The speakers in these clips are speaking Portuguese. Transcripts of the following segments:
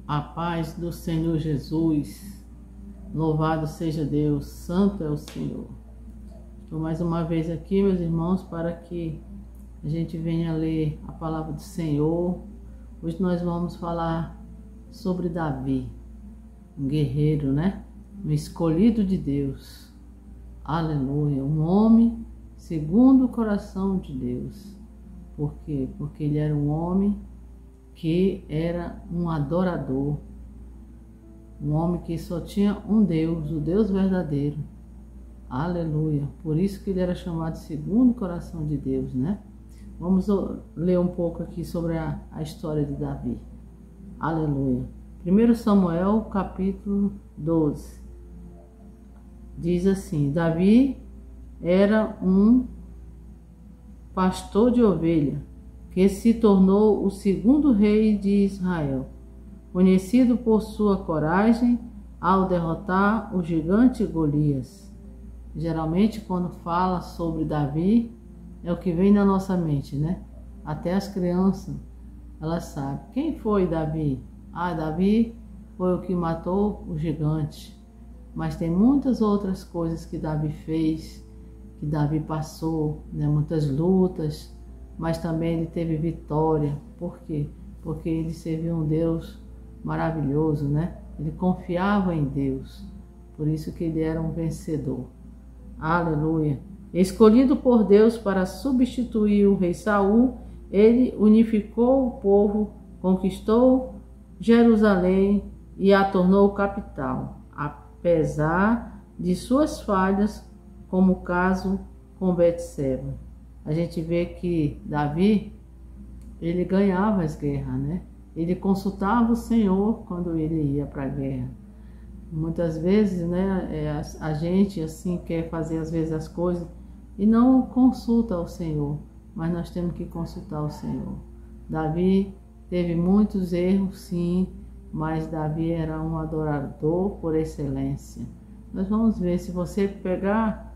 A paz do Senhor Jesus, louvado seja Deus, santo é o Senhor. Estou mais uma vez aqui, meus irmãos, para que a gente venha ler a palavra do Senhor. Hoje nós vamos falar sobre Davi, um guerreiro, né? Um escolhido de Deus. Aleluia, um homem segundo o coração de Deus. Por quê? Porque ele era um homem que era um adorador, um homem que só tinha um Deus, o Deus verdadeiro. Aleluia. Por isso que ele era chamado segundo o coração de Deus, né? Vamos ler um pouco aqui sobre a história de Davi. Aleluia. 1 Samuel, capítulo 12. Diz assim: Davi era um pastor de ovelha, que se tornou o segundo rei de Israel, conhecido por sua coragem ao derrotar o gigante Golias. Geralmente, quando fala sobre Davi, é o que vem na nossa mente, né? Até as crianças, elas sabem. Quem foi Davi? Davi foi o que matou o gigante. Mas tem muitas outras coisas que Davi fez, que Davi passou, né? Muitas lutas, mas também ele teve vitória. Por quê? Porque ele serviu um Deus maravilhoso, né? Ele confiava em Deus, por isso que ele era um vencedor. Aleluia. Escolhido por Deus para substituir o rei Saul, ele unificou o povo, conquistou Jerusalém e a tornou capital, apesar de suas falhas, como o caso com Betseba. A gente vê que Davi, ele ganhava as guerras, né? Ele consultava o Senhor quando ele ia para a guerra. Muitas vezes, né, a gente assim quer fazer às vezes as coisas e não consulta o Senhor, mas nós temos que consultar o Senhor. Davi teve muitos erros, sim, mas Davi era um adorador por excelência. Nós vamos ver, se você pegar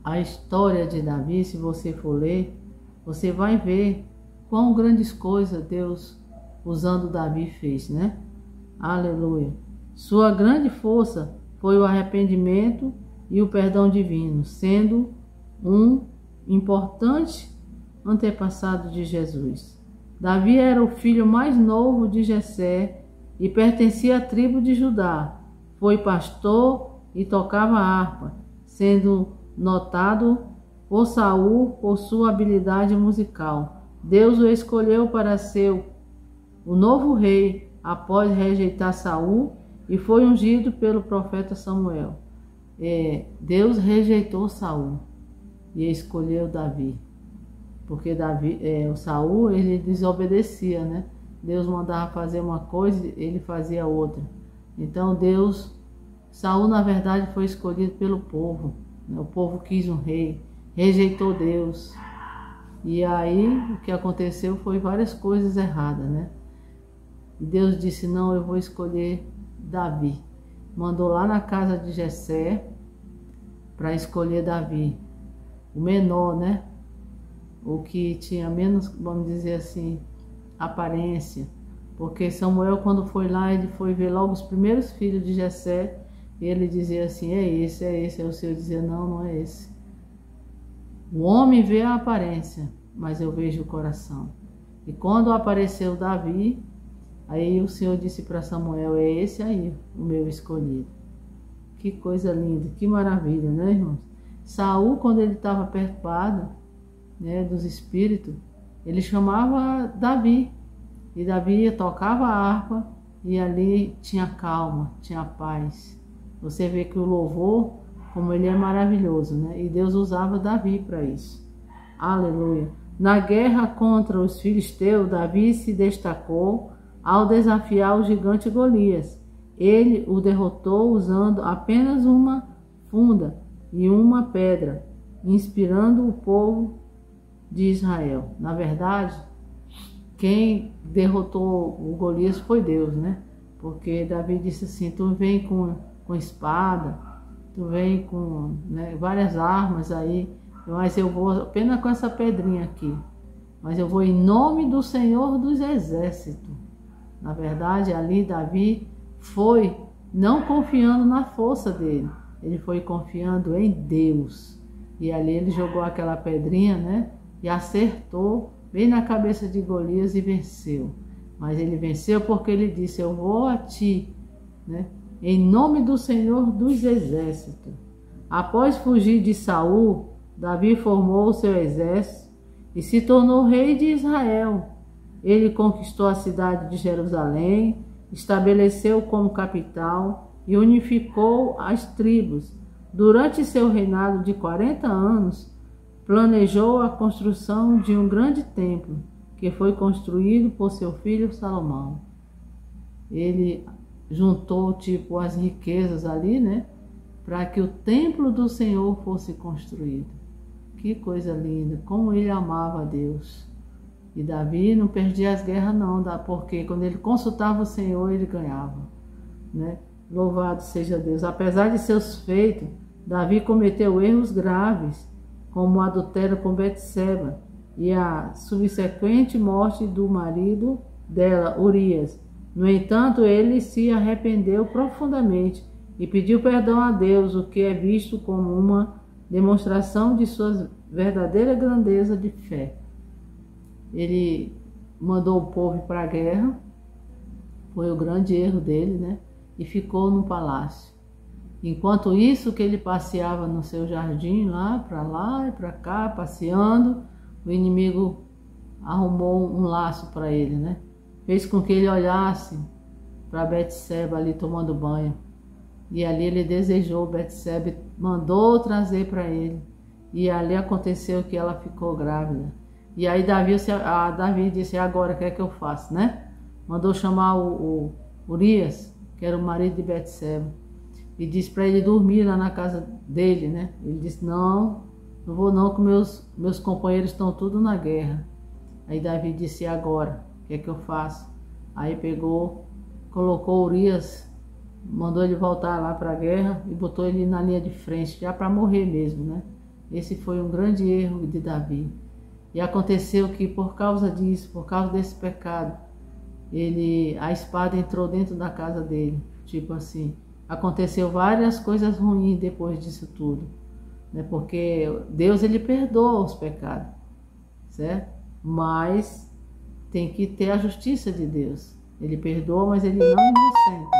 a história de Davi, se você for ler, você vai ver quão grandes coisas Deus, usando Davi, fez, né? Aleluia. Sua grande força foi o arrependimento e o perdão divino, sendo um importante antepassado de Jesus. Davi era o filho mais novo de Jessé e pertencia à tribo de Judá. Foi pastor e tocava harpa, sendo notado por Saul por sua habilidade musical. Deus o escolheu para ser o novo rei após rejeitar Saul e foi ungido pelo profeta Samuel. Deus rejeitou Saul e escolheu Davi, porque o Saul, ele desobedecia, né? Deus mandava fazer uma coisa, ele fazia outra. Então Saul na verdade foi escolhido pelo povo. O povo quis um rei, rejeitou Deus. E aí o que aconteceu foi várias coisas erradas, né? E Deus disse: não, eu vou escolher Davi. Mandou lá na casa de Jessé para escolher Davi, o menor, né? O que tinha menos, vamos dizer assim, aparência. Porque Samuel, quando foi lá, ele foi ver logo os primeiros filhos de Jessé. E ele dizia assim: é esse. Aí o Senhor dizia: não, não é esse. O homem vê a aparência, mas eu vejo o coração. E quando apareceu Davi, aí o Senhor disse para Samuel: é esse aí, o meu escolhido. Que coisa linda, que maravilha, né, irmãos? Saul, quando ele estava perturbado, né, dos espíritos, ele chamava Davi. E Davi tocava a harpa e ali tinha calma, tinha paz. Você vê que o louvor, como ele é maravilhoso, né? E Deus usava Davi para isso. Aleluia. Na guerra contra os filisteus, Davi se destacou ao desafiar o gigante Golias. Ele o derrotou usando apenas uma funda e uma pedra, inspirando o povo de Israel. Na verdade, quem derrotou o Golias foi Deus, né? Porque Davi disse assim: tu vem com espada, tu vem com, né, várias armas aí, mas eu vou apenas com essa pedrinha aqui. Mas eu vou em nome do Senhor dos Exércitos. Na verdade, ali Davi foi não confiando na força dele, ele foi confiando em Deus. E ali ele jogou aquela pedrinha, né? E acertou bem na cabeça de Golias e venceu. Mas ele venceu porque ele disse: eu vou a ti, né? Em nome do Senhor dos Exércitos. Após fugir de Saul, Davi formou o seu exército e se tornou rei de Israel. Ele conquistou a cidade de Jerusalém, estabeleceu como capital e unificou as tribos. Durante seu reinado de 40 anos, planejou a construção de um grande templo, que foi construído por seu filho Salomão. Ele juntou as riquezas ali, né, para que o templo do Senhor fosse construído. Que coisa linda, como ele amava a Deus. E Davi não perdia as guerras não, porque quando ele consultava o Senhor, ele ganhava, né? Louvado seja Deus. Apesar de seus feitos, Davi cometeu erros graves, como o adultério com Betseba e a subsequente morte do marido dela, Urias. No entanto, ele se arrependeu profundamente e pediu perdão a Deus, o que é visto como uma demonstração de sua verdadeira grandeza de fé. Ele mandou o povo para a guerra, foi o grande erro dele, né? E ficou no palácio. Enquanto isso, que ele passeava no seu jardim, lá e para cá, passeando, o inimigo arrumou um laço para ele, né? Fez com que ele olhasse para Betseba ali tomando banho. E ali ele desejou Betseba, mandou trazer para ele. E ali aconteceu que ela ficou grávida. E aí Davi disse: agora o que é que eu faço, né? Mandou chamar o Urias, que era o marido de Betseba, e disse para ele dormir lá na casa dele, né? Ele disse: não vou não, que meus companheiros estão tudo na guerra. Aí Davi disse: e agora o que é que eu faço? Aí colocou Urias, mandou ele voltar lá para a guerra e botou ele na linha de frente, já para morrer mesmo, né? Esse foi um grande erro de Davi. E aconteceu que por causa disso, por causa desse pecado, a espada entrou dentro da casa dele. Tipo assim, aconteceu várias coisas ruins depois disso tudo, né? Porque Deus, ele perdoa os pecados, certo? Mas tem que ter a justiça de Deus. Ele perdoa, mas ele não inocenta.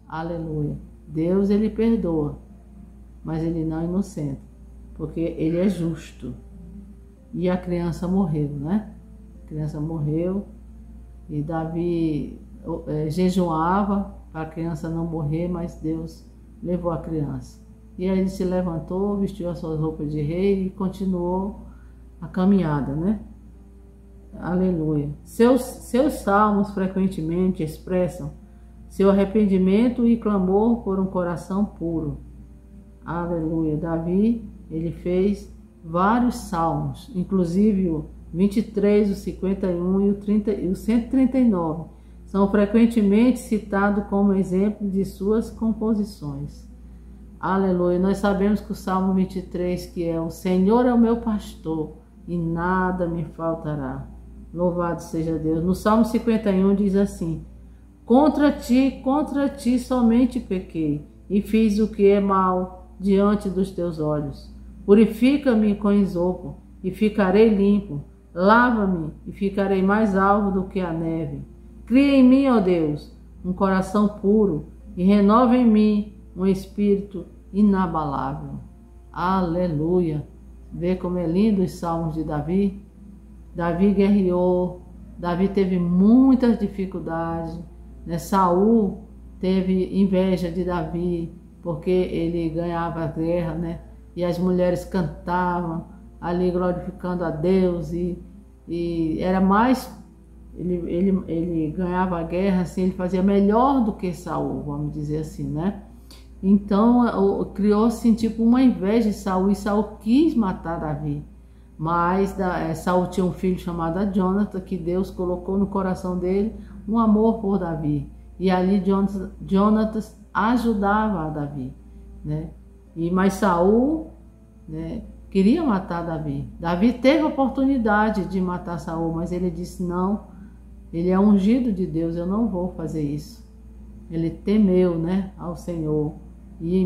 Aleluia. Deus, ele perdoa, mas ele não inocenta, porque ele é justo. E a criança morreu, né? A criança morreu e Davi jejuava para a criança não morrer, mas Deus levou a criança. E aí ele se levantou, vestiu as suas roupas de rei e continuou a caminhada, né? Aleluia. Seus salmos frequentemente expressam seu arrependimento e clamor por um coração puro. Aleluia. Davi, ele fez vários salmos, inclusive o 23, o 51 e o 139. São frequentemente citados como exemplo de suas composições. Aleluia. Nós sabemos que o Salmo 23, que é: o Senhor é o meu pastor e nada me faltará. Louvado seja Deus. No Salmo 51 diz assim: contra ti somente pequei e fiz o que é mal diante dos teus olhos. Purifica-me com esopo e ficarei limpo. Lava-me e ficarei mais alvo do que a neve. Cria em mim, ó Deus, um coração puro e renova em mim um espírito inabalável. Aleluia. Vê como é lindo os salmos de Davi. Davi guerreou, Davi teve muitas dificuldades, né? Saul teve inveja de Davi porque ele ganhava a guerra, né? E as mulheres cantavam ali glorificando a Deus e era mais, ele ganhava a guerra assim, ele fazia melhor do que Saul, vamos dizer assim, né? Então criou-se tipo uma inveja de Saul, e Saul quis matar Davi, mas Saul tinha um filho chamado Jonathan, que Deus colocou no coração dele um amor por Davi, e ali Jonathan ajudava a Davi, né? Mas Saul, né, queria matar Davi. Davi teve a oportunidade de matar Saul, mas ele disse: não, Ele é ungido de Deus, eu não vou fazer isso. Ele temeu, né, ao Senhor.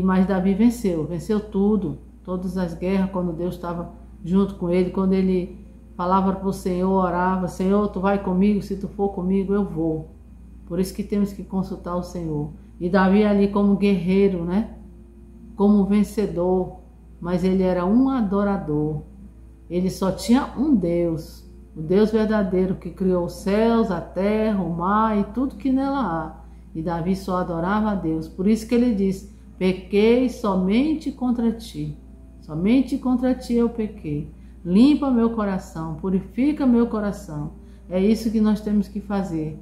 Mas Davi venceu tudo, todas as guerras, quando Deus estava junto com ele, quando ele falava para o Senhor, orava, Senhor, tu vai comigo, se tu for comigo, eu vou. Por isso que temos que consultar o Senhor. E Davi ali como guerreiro, né, como vencedor, mas ele era um adorador. Ele só tinha um Deus, o Deus verdadeiro que criou os céus, a terra, o mar e tudo que nela há. E Davi só adorava a Deus. Por isso que ele diz, pequei somente contra ti eu pequei. Limpa meu coração, purifica meu coração. É isso que nós temos que fazer.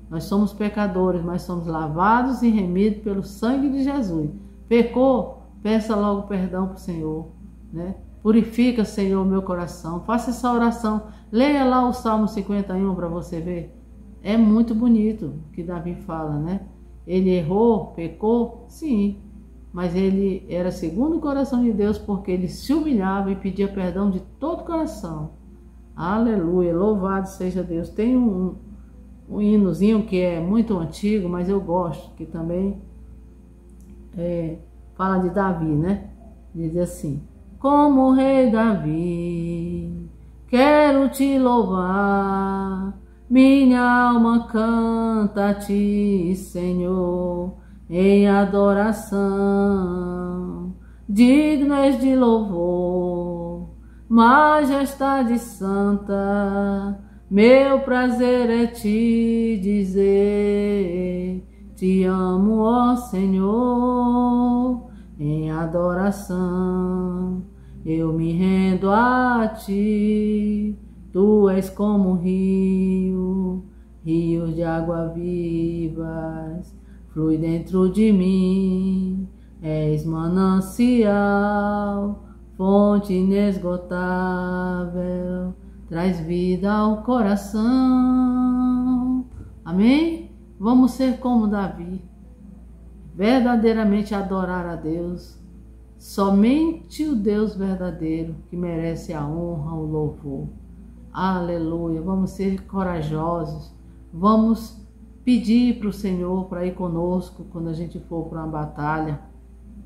Nós somos pecadores, mas somos lavados e remidos pelo sangue de Jesus. Pecou? Peça logo perdão para o Senhor, né? Purifica, Senhor, meu coração. Faça essa oração. Leia lá o Salmo 51 para você ver. É muito bonito o que Davi fala, né? Ele errou, pecou? Sim. Mas ele era segundo o coração de Deus porque ele se humilhava e pedia perdão de todo o coração. Aleluia, louvado seja Deus. Tem um hinozinho que é muito antigo, mas eu gosto, que também fala de Davi, né? Diz assim, como o rei Davi, quero te louvar, minha alma canta a ti, Senhor, em adoração, digno és de louvor, majestade santa, meu prazer é te dizer, te amo, ó Senhor, em adoração, eu me rendo a ti, tu és como rio, rios de água vivas, flui dentro de mim, és manancial, fonte inesgotável, traz vida ao coração. Amém? Vamos ser como Davi, verdadeiramente adorar a Deus, somente o Deus verdadeiro que merece a honra, o louvor. Aleluia, vamos ser corajosos, vamos pedir para o Senhor para ir conosco quando a gente for para uma batalha,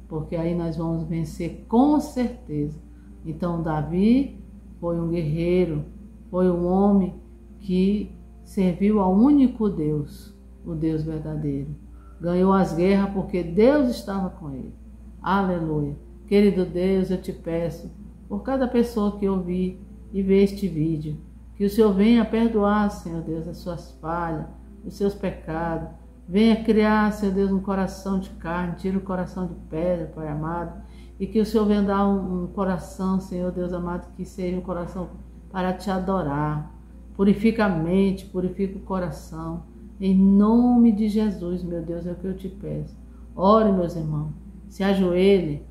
porque aí nós vamos vencer com certeza. Então Davi foi um guerreiro, foi um homem que serviu ao único Deus, o Deus verdadeiro. Ganhou as guerras porque Deus estava com ele. Aleluia. Querido Deus, eu te peço, por cada pessoa que ouvir e ver este vídeo, que o Senhor venha perdoar, Senhor Deus, as suas falhas, os seus pecados. Venha criar, Senhor Deus, um coração de carne, tira o coração de pedra, Pai amado, e que o Senhor venha dar um coração, Senhor Deus amado, que seja um coração para te adorar. Purifica a mente, purifica o coração. Em nome de Jesus, meu Deus, é o que eu te peço. Ore, meus irmãos, se ajoelhe,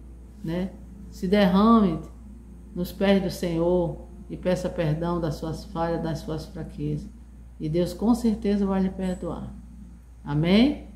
né? Se derrame nos pés do Senhor e peça perdão das suas falhas, das suas fraquezas. E Deus com certeza vai lhe perdoar. Amém?